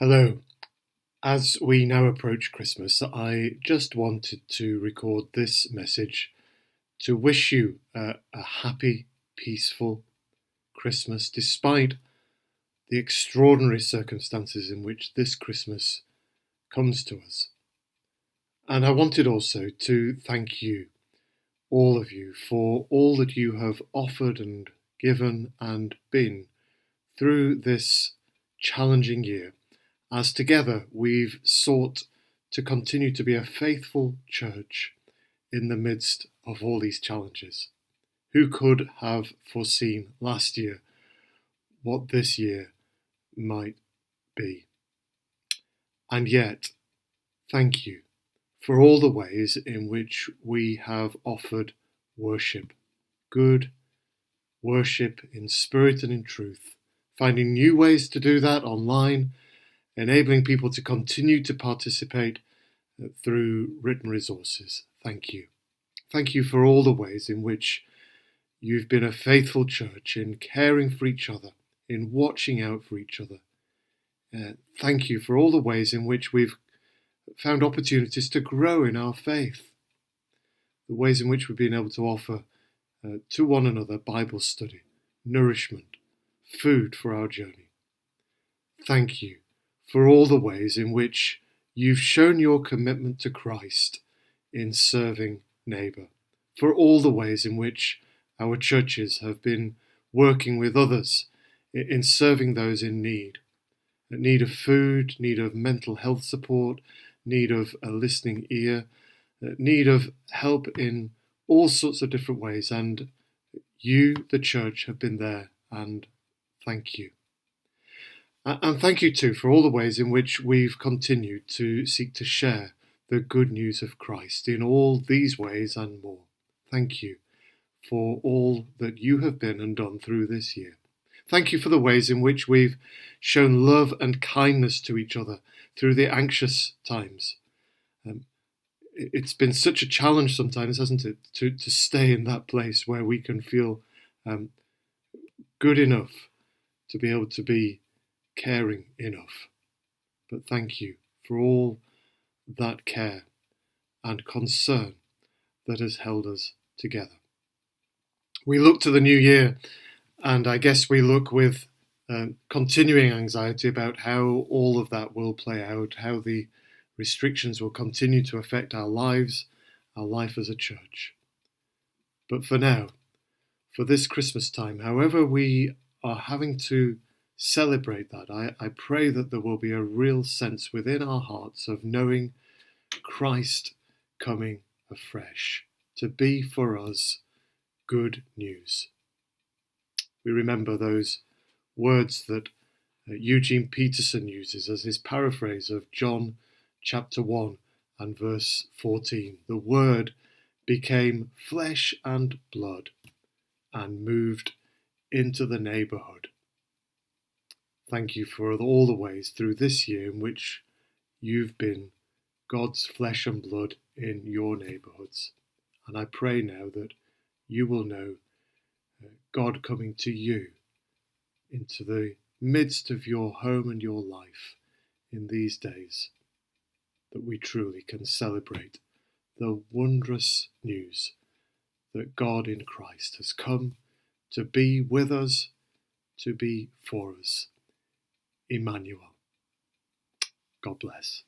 Hello. As we now approach Christmas, I just wanted to record this message to wish you a happy, peaceful Christmas, despite the extraordinary circumstances in which this Christmas comes to us. And I wanted also to thank you, all of you, for all that you have offered and given and been through this challenging year, as together we've sought to continue to be a faithful church in the midst of all these challenges. Who could have foreseen last year what this year might be? And yet, thank you for all the ways in which we have offered worship, good worship in spirit and in truth, finding new ways to do that online, enabling people to continue to participate through written resources. Thank you. Thank you for all the ways in which you've been a faithful church in caring for each other, in watching out for each other. Thank you for all the ways in which we've found opportunities to grow in our faith, the ways in which we've been able to offer to one another Bible study, nourishment, food for our journey. Thank you for all the ways in which you've shown your commitment to Christ in serving neighbour, for all the ways in which our churches have been working with others in serving those in need of food, need of mental health support, need of a listening ear, need of help in all sorts of different ways. And you, the church, have been there, and thank you. And thank you too for all the ways in which we've continued to seek to share the good news of Christ in all these ways and more. Thank you for all that you have been and done through this year. Thank you for the ways in which we've shown love and kindness to each other through the anxious times. It's been such a challenge sometimes, hasn't it, to stay in that place where we can feel good enough to be able to be caring enough. But thank you for all that care and concern that has held us together. We look to the new year, and I guess we look with continuing anxiety about how all of that will play out, how the restrictions will continue to affect our lives, our life as a church. But for now, for this Christmas time, however we are having to celebrate that, I pray that there will be a real sense within our hearts of knowing Christ coming afresh to be for us good news. We remember those words that Eugene Peterson uses as his paraphrase of John chapter 1 and verse 14. The Word became flesh and blood and moved into the neighbourhood. Thank you for all the ways through this year in which you've been God's flesh and blood in your neighbourhoods. And I pray now that you will know God coming to you into the midst of your home and your life in these days, that we truly can celebrate the wondrous news that God in Christ has come to be with us, to be for us. Emmanuel. God bless.